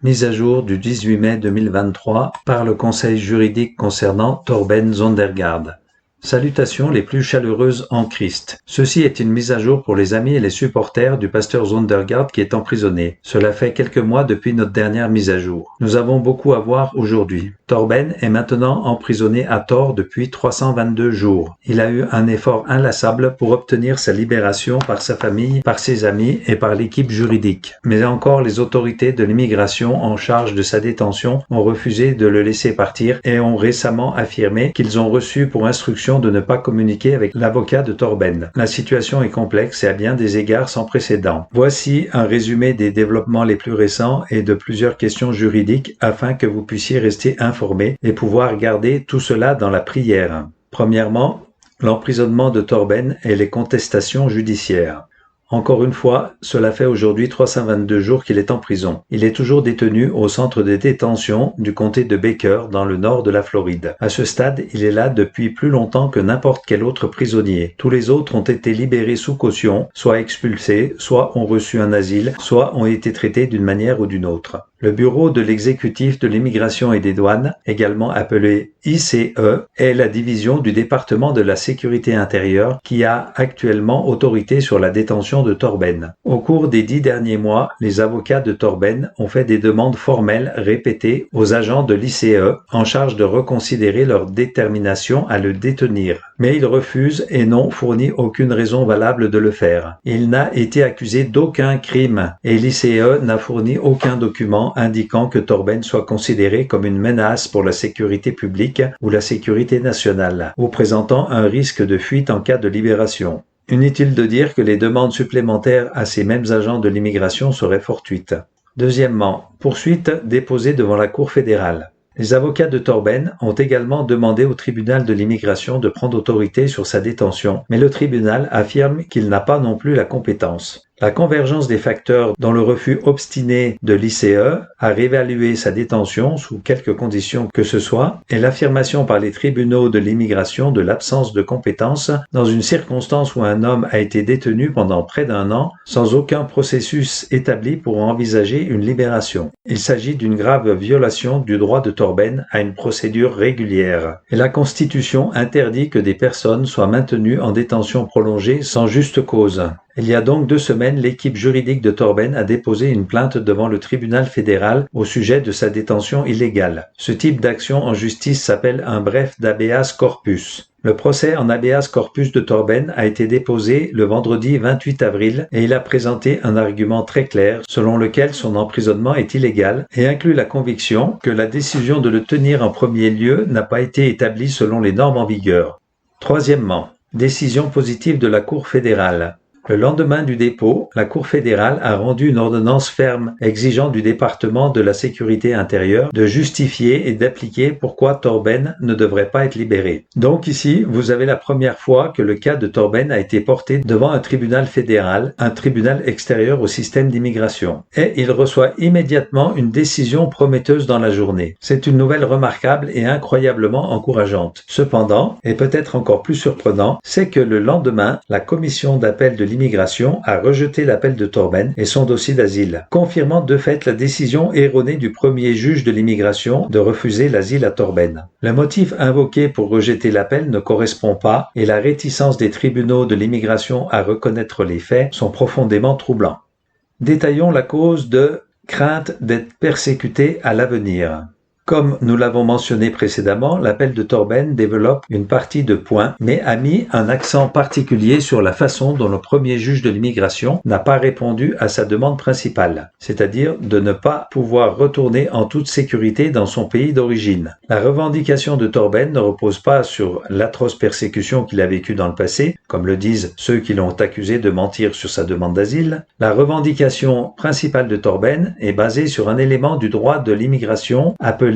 Mise à jour du 18 mai 2023 par le Conseil juridique concernant Torben Zondergaard. Salutations les plus chaleureuses en Christ. Ceci est une mise à jour pour les amis et les supporters du pasteur Zondergaard qui est emprisonné. Cela fait quelques mois depuis notre dernière mise à jour. Nous avons beaucoup à voir aujourd'hui. Torben est maintenant emprisonné à tort depuis 322 jours. Il a eu un effort inlassable pour obtenir sa libération par sa famille, par ses amis et par l'équipe juridique. Mais encore les autorités de l'immigration en charge de sa détention ont refusé de le laisser partir et ont récemment affirmé qu'ils ont reçu pour instruction de ne pas communiquer avec l'avocat de Torben. La situation est complexe et à bien des égards sans précédent. Voici un résumé des développements les plus récents et de plusieurs questions juridiques afin que vous puissiez rester informés et pouvoir garder tout cela dans la prière. Premièrement, l'emprisonnement de Torben et les contestations judiciaires. Encore une fois, cela fait aujourd'hui 322 jours qu'il est en prison. Il est toujours détenu au centre de détention du comté de Baker dans le nord de la Floride. À ce stade, il est là depuis plus longtemps que n'importe quel autre prisonnier. Tous les autres ont été libérés sous caution, soit expulsés, soit ont reçu un asile, soit ont été traités d'une manière ou d'une autre. Le Bureau de l'exécutif de l'immigration et des douanes, également appelé ICE, est la division du département de la sécurité intérieure qui a actuellement autorité sur la détention de Torben. Au cours des 10 derniers mois, les avocats de Torben ont fait des demandes formelles répétées aux agents de l'ICE en charge de reconsidérer leur détermination à le détenir. Mais ils refusent et n'ont fourni aucune raison valable de le faire. Il n'a été accusé d'aucun crime et l'ICE n'a fourni aucun document indiquant que Torben soit considéré comme une menace pour la sécurité publique ou la sécurité nationale, ou présentant un risque de fuite en cas de libération. Inutile de dire que les demandes supplémentaires à ces mêmes agents de l'immigration seraient fortuites. Deuxièmement, poursuite déposée devant la Cour fédérale. Les avocats de Torben ont également demandé au tribunal de l'immigration de prendre autorité sur sa détention, mais le tribunal affirme qu'il n'a pas non plus la compétence. La convergence des facteurs dans le refus obstiné de l'ICE à réévaluer sa détention sous quelque condition que ce soit et l'affirmation par les tribunaux de l'immigration de l'absence de compétence dans une circonstance où un homme a été détenu pendant près d'un an sans aucun processus établi pour envisager une libération. Il s'agit d'une grave violation du droit de Torben à une procédure régulière. Et la Constitution interdit que des personnes soient maintenues en détention prolongée sans juste cause. Il y a donc 2 semaines, l'équipe juridique de Torben a déposé une plainte devant le tribunal fédéral au sujet de sa détention illégale. Ce type d'action en justice s'appelle un bref d'habeas corpus. Le procès en habeas corpus de Torben a été déposé le vendredi 28 avril et il a présenté un argument très clair selon lequel son emprisonnement est illégal et inclut la conviction que la décision de le tenir en premier lieu n'a pas été établie selon les normes en vigueur. Troisièmement, décision positive de la Cour fédérale. Le lendemain du dépôt, la Cour fédérale a rendu une ordonnance ferme exigeant du département de la sécurité intérieure de justifier et d'appliquer pourquoi Torben ne devrait pas être libéré. Donc ici, vous avez la première fois que le cas de Torben a été porté devant un tribunal fédéral, un tribunal extérieur au système d'immigration. Et il reçoit immédiatement une décision prometteuse dans la journée. C'est une nouvelle remarquable et incroyablement encourageante. Cependant, et peut-être encore plus surprenant, c'est que le lendemain, la commission d'appel de l'immigration a rejeté l'appel de Torben et son dossier d'asile, confirmant de fait la décision erronée du premier juge de l'immigration de refuser l'asile à Torben. Le motif invoqué pour rejeter l'appel ne correspond pas et la réticence des tribunaux de l'immigration à reconnaître les faits sont profondément troublants. Détaillons la cause de crainte d'être persécuté à l'avenir. Comme nous l'avons mentionné précédemment, l'appel de Torben développe une partie de points, mais a mis un accent particulier sur la façon dont le premier juge de l'immigration n'a pas répondu à sa demande principale, c'est-à-dire de ne pas pouvoir retourner en toute sécurité dans son pays d'origine. La revendication de Torben ne repose pas sur l'atroce persécution qu'il a vécue dans le passé, comme le disent ceux qui l'ont accusé de mentir sur sa demande d'asile. La revendication principale de Torben est basée sur un élément du droit de l'immigration appelé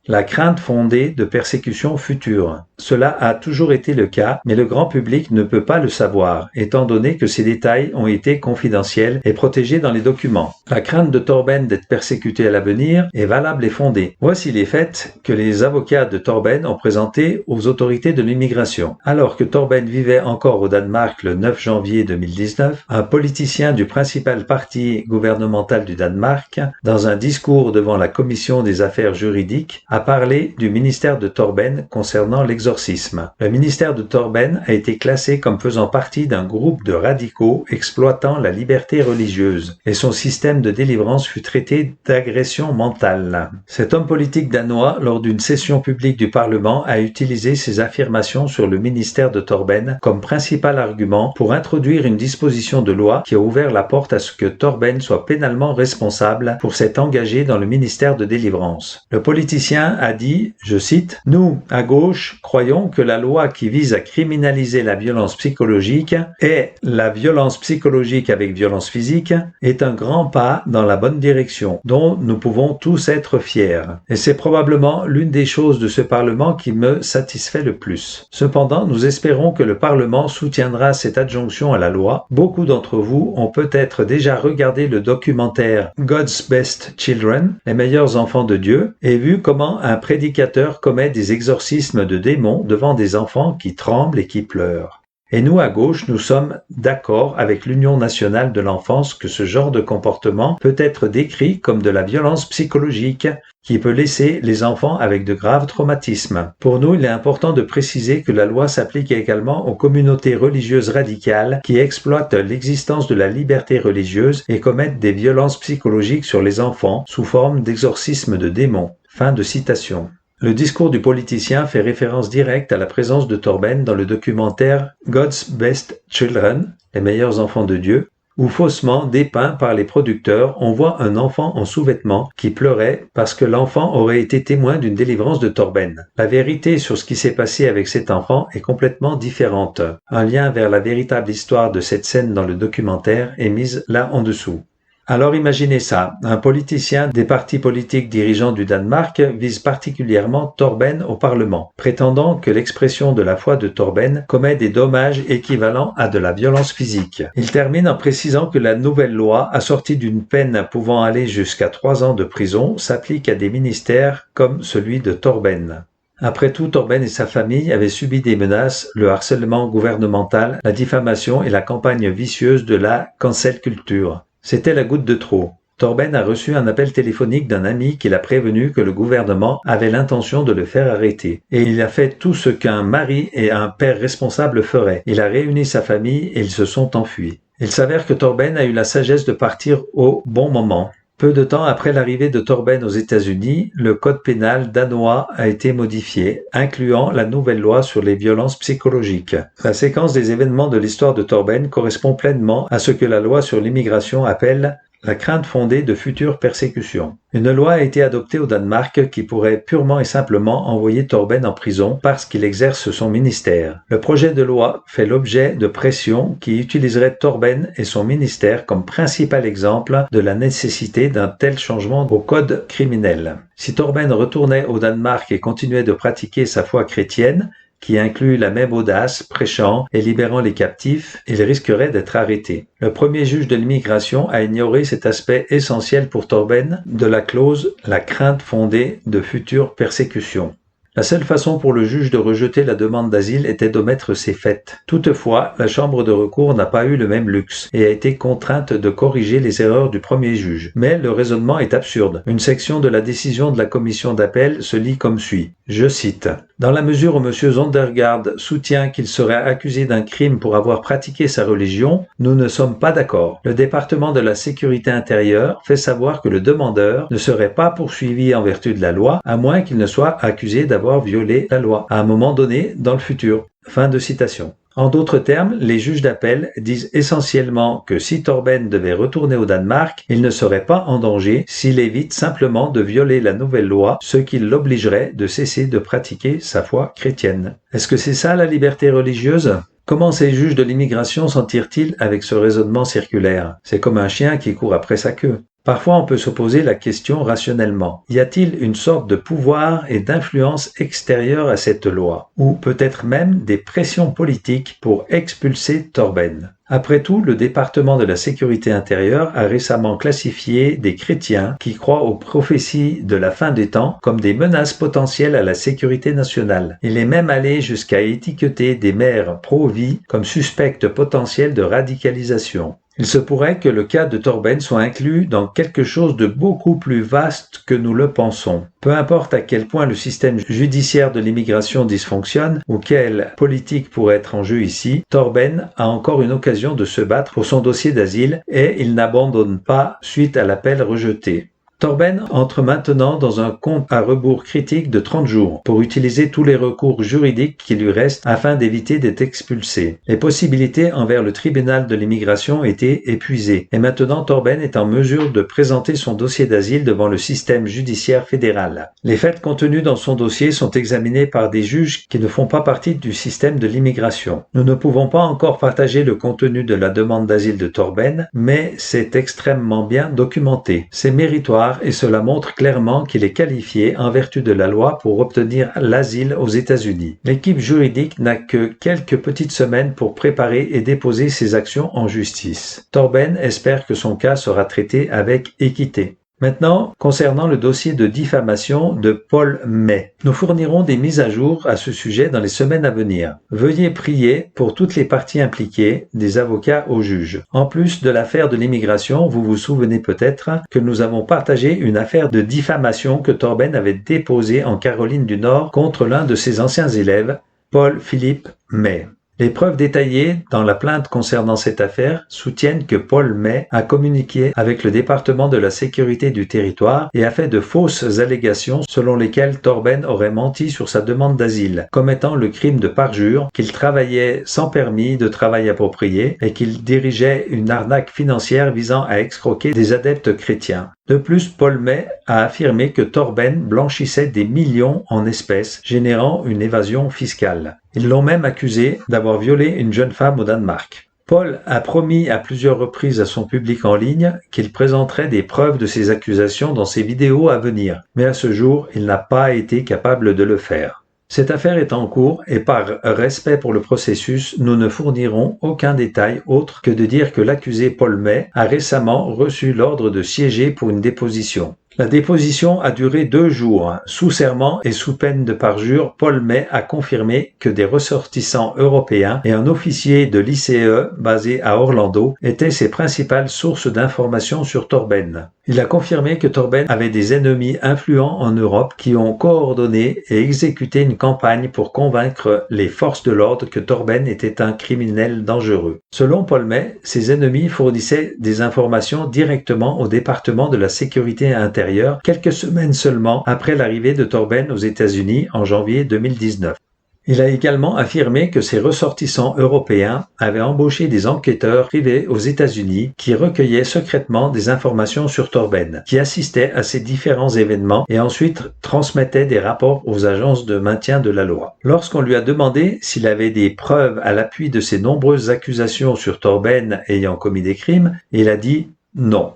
La crainte fondée de persécutions futures. Cela a toujours été le cas, mais le grand public ne peut pas le savoir, étant donné que ces détails ont été confidentiels et protégés dans les documents. La crainte de Torben d'être persécuté à l'avenir est valable et fondée. Voici les faits que les avocats de Torben ont présentés aux autorités de l'immigration. Alors que Torben vivait encore au Danemark le 9 janvier 2019, un politicien du principal parti gouvernemental du Danemark, dans un discours devant la commission des affaires juridiques, a parlé du ministère de Torben concernant l'exorcisme. Le ministère de Torben a été classé comme faisant partie d'un groupe de radicaux exploitant la liberté religieuse, et son système de délivrance fut traité d'agression mentale. Cet homme politique danois, lors d'une session publique du Parlement, a utilisé ses affirmations sur le ministère de Torben comme principal argument pour introduire une disposition de loi qui a ouvert la porte à ce que Torben soit pénalement responsable pour s'être engagé dans le ministère de délivrance. Le politicien a dit, je cite, « Nous, à gauche, croyons que la loi qui vise à criminaliser la violence psychologique et la violence psychologique avec violence physique est un grand pas dans la bonne direction, dont nous pouvons tous être fiers. Et c'est probablement l'une des choses de ce Parlement qui me satisfait le plus. Cependant, nous espérons que le Parlement soutiendra cette adjonction à la loi. Beaucoup d'entre vous ont peut-être déjà regardé le documentaire God's Best Children, les meilleurs enfants de Dieu, et vu comment un prédicateur commet des exorcismes de démons devant des enfants qui tremblent et qui pleurent. Et nous, à gauche, nous sommes d'accord avec l'Union nationale de l'enfance que ce genre de comportement peut être décrit comme de la violence psychologique qui peut laisser les enfants avec de graves traumatismes. Pour nous, il est important de préciser que la loi s'applique également aux communautés religieuses radicales qui exploitent l'existence de la liberté religieuse et commettent des violences psychologiques sur les enfants sous forme d'exorcisme de démons. Fin de citation. Le discours du politicien fait référence directe à la présence de Torben dans le documentaire God's Best Children, les meilleurs enfants de Dieu, où faussement dépeint par les producteurs, on voit un enfant en sous-vêtements qui pleurait parce que l'enfant aurait été témoin d'une délivrance de Torben. La vérité sur ce qui s'est passé avec cet enfant est complètement différente. Un lien vers la véritable histoire de cette scène dans le documentaire est mis là en dessous. Alors imaginez ça, un politicien des partis politiques dirigeants du Danemark vise particulièrement Torben au Parlement, prétendant que l'expression de la foi de Torben commet des dommages équivalents à de la violence physique. Il termine en précisant que la nouvelle loi, assortie d'une peine pouvant aller jusqu'à 3 ans de prison, s'applique à des ministères comme celui de Torben. Après tout, Torben et sa famille avaient subi des menaces, le harcèlement gouvernemental, la diffamation et la campagne vicieuse de la cancel culture. C'était la goutte de trop. Torben a reçu un appel téléphonique d'un ami qui l'a prévenu que le gouvernement avait l'intention de le faire arrêter. Et il a fait tout ce qu'un mari et un père responsable feraient. Il a réuni sa famille et ils se sont enfuis. Il s'avère que Torben a eu la sagesse de partir au bon moment. Peu de temps après l'arrivée de Torben aux États-Unis, le code pénal danois a été modifié, incluant la nouvelle loi sur les violences psychologiques. La séquence des événements de l'histoire de Torben correspond pleinement à ce que la loi sur l'immigration appelle la crainte fondée de futures persécutions. Une loi a été adoptée au Danemark qui pourrait purement et simplement envoyer Torben en prison parce qu'il exerce son ministère. Le projet de loi fait l'objet de pressions qui utiliseraient Torben et son ministère comme principal exemple de la nécessité d'un tel changement au code criminel. Si Torben retournait au Danemark et continuait de pratiquer sa foi chrétienne, qui inclut la même audace, prêchant et libérant les captifs, il risquerait d'être arrêté. Le premier juge de l'immigration a ignoré cet aspect essentiel pour Torben de la clause « la crainte fondée de futures persécutions ». La seule façon pour le juge de rejeter la demande d'asile était d'omettre ces faits. Toutefois, la chambre de recours n'a pas eu le même luxe et a été contrainte de corriger les erreurs du premier juge. Mais le raisonnement est absurde. Une section de la décision de la commission d'appel se lit comme suit. Je cite. Dans la mesure où M. Zondergaard soutient qu'il serait accusé d'un crime pour avoir pratiqué sa religion, nous ne sommes pas d'accord. Le département de la sécurité intérieure fait savoir que le demandeur ne serait pas poursuivi en vertu de la loi, à moins qu'il ne soit accusé d'avoir violé la loi, à un moment donné dans le futur. Fin de citation. En d'autres termes, les juges d'appel disent essentiellement que si Torben devait retourner au Danemark, il ne serait pas en danger s'il évite simplement de violer la nouvelle loi, ce qui l'obligerait de cesser de pratiquer sa foi chrétienne. Est-ce que c'est ça la liberté religieuse ? Comment ces juges de l'immigration s'en tirent-ils avec ce raisonnement circulaire ? C'est comme un chien qui court après sa queue. Parfois on peut se poser la question rationnellement. Y a-t-il une sorte de pouvoir et d'influence extérieure à cette loi, ou peut-être même des pressions politiques pour expulser Torben? Après tout, le département de la sécurité intérieure a récemment classifié des chrétiens qui croient aux prophéties de la fin des temps comme des menaces potentielles à la sécurité nationale. Il est même allé jusqu'à étiqueter des maires pro-vie comme suspects potentiels de radicalisation. Il se pourrait que le cas de Torben soit inclus dans quelque chose de beaucoup plus vaste que nous le pensons. Peu importe à quel point le système judiciaire de l'immigration dysfonctionne ou quelle politique pourrait être en jeu ici, Torben a encore une occasion de se battre pour son dossier d'asile et il n'abandonne pas suite à l'appel rejeté. Torben entre maintenant dans un compte à rebours critique de 30 jours pour utiliser tous les recours juridiques qui lui restent afin d'éviter d'être expulsé. Les possibilités envers le tribunal de l'immigration étaient épuisées et maintenant Torben est en mesure de présenter son dossier d'asile devant le système judiciaire fédéral. Les faits contenus dans son dossier sont examinés par des juges qui ne font pas partie du système de l'immigration. Nous ne pouvons pas encore partager le contenu de la demande d'asile de Torben, mais c'est extrêmement bien documenté. C'est méritoire et cela montre clairement qu'il est qualifié en vertu de la loi pour obtenir l'asile aux États-Unis. L'équipe juridique n'a que quelques petites semaines pour préparer et déposer ses actions en justice. Torben espère que son cas sera traité avec équité. Maintenant, concernant le dossier de diffamation de Paul May, nous fournirons des mises à jour à ce sujet dans les semaines à venir. Veuillez prier pour toutes les parties impliquées, des avocats aux juges. En plus de l'affaire de l'immigration, vous vous souvenez peut-être que nous avons partagé une affaire de diffamation que Torben avait déposée en Caroline du Nord contre l'un de ses anciens élèves, Paul Philippe May. Les preuves détaillées dans la plainte concernant cette affaire soutiennent que Paul May a communiqué avec le département de la sécurité du territoire et a fait de fausses allégations selon lesquelles Torben aurait menti sur sa demande d'asile, commettant le crime de parjure, qu'il travaillait sans permis de travail approprié et qu'il dirigeait une arnaque financière visant à escroquer des adeptes chrétiens. De plus, Paul May a affirmé que Torben blanchissait des millions en espèces, générant une évasion fiscale. Ils l'ont même accusé d'avoir violé une jeune femme au Danemark. Paul a promis à plusieurs reprises à son public en ligne qu'il présenterait des preuves de ces accusations dans ses vidéos à venir, mais à ce jour, il n'a pas été capable de le faire. Cette affaire est en cours et par respect pour le processus, nous ne fournirons aucun détail autre que de dire que l'accusé Paul May a récemment reçu l'ordre de siéger pour une déposition. La déposition a duré 2 jours. Sous serment et sous peine de parjure, Paul May a confirmé que des ressortissants européens et un officier de l'ICE basé à Orlando étaient ses principales sources d'informations sur Torben. Il a confirmé que Torben avait des ennemis influents en Europe qui ont coordonné et exécuté une campagne pour convaincre les forces de l'ordre que Torben était un criminel dangereux. Selon Paul May, ses ennemis fournissaient des informations directement au département de la sécurité intérieure quelques semaines seulement après l'arrivée de Torben aux États-Unis en janvier 2019. Il a également affirmé que ses ressortissants européens avaient embauché des enquêteurs privés aux États-Unis qui recueillaient secrètement des informations sur Torben, qui assistaient à ces différents événements et ensuite transmettaient des rapports aux agences de maintien de la loi. Lorsqu'on lui a demandé s'il avait des preuves à l'appui de ces nombreuses accusations sur Torben ayant commis des crimes, il a dit non.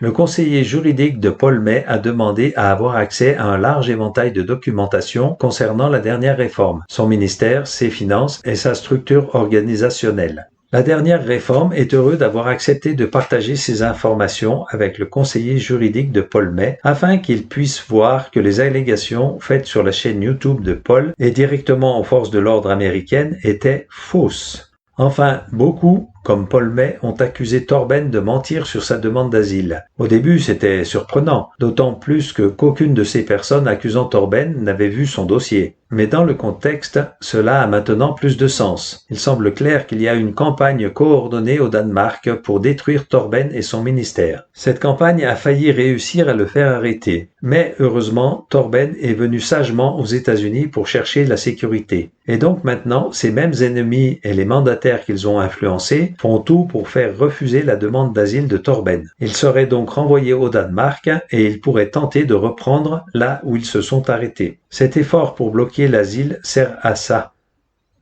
Le conseiller juridique de Paul May a demandé à avoir accès à un large éventail de documentation concernant la dernière réforme, son ministère, ses finances et sa structure organisationnelle. La dernière réforme est heureux d'avoir accepté de partager ces informations avec le conseiller juridique de Paul May afin qu'il puisse voir que les allégations faites sur la chaîne YouTube de Paul et directement aux forces de l'ordre américaines étaient fausses. Enfin, beaucoup, comme Paul May, ont accusé Torben de mentir sur sa demande d'asile. Au début, c'était surprenant, d'autant plus qu'aucune de ces personnes accusant Torben n'avait vu son dossier. Mais dans le contexte, cela a maintenant plus de sens. Il semble clair qu'il y a une campagne coordonnée au Danemark pour détruire Torben et son ministère. Cette campagne a failli réussir à le faire arrêter. Mais heureusement, Torben est venu sagement aux États-Unis pour chercher la sécurité. Et donc maintenant, ces mêmes ennemis et les mandataires qu'ils ont influencés font tout pour faire refuser la demande d'asile de Torben. Il serait donc renvoyé au Danemark et il pourrait tenter de reprendre là où ils se sont arrêtés. Cet effort pour bloquer l'asile sert à ça.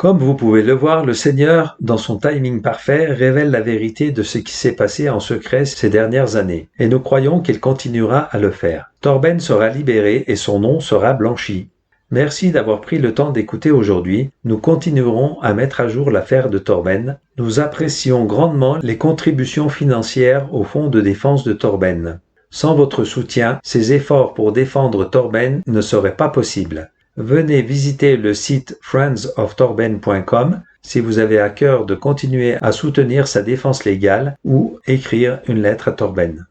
Comme vous pouvez le voir, le Seigneur, dans son timing parfait, révèle la vérité de ce qui s'est passé en secret ces dernières années, et nous croyons qu'il continuera à le faire. Torben sera libéré et son nom sera blanchi. Merci d'avoir pris le temps d'écouter aujourd'hui. Nous continuerons à mettre à jour l'affaire de Torben. Nous apprécions grandement les contributions financières au fonds de défense de Torben. Sans votre soutien, ces efforts pour défendre Torben ne seraient pas possibles. Venez visiter le site friendsoftorben.com si vous avez à cœur de continuer à soutenir sa défense légale ou écrire une lettre à Torben.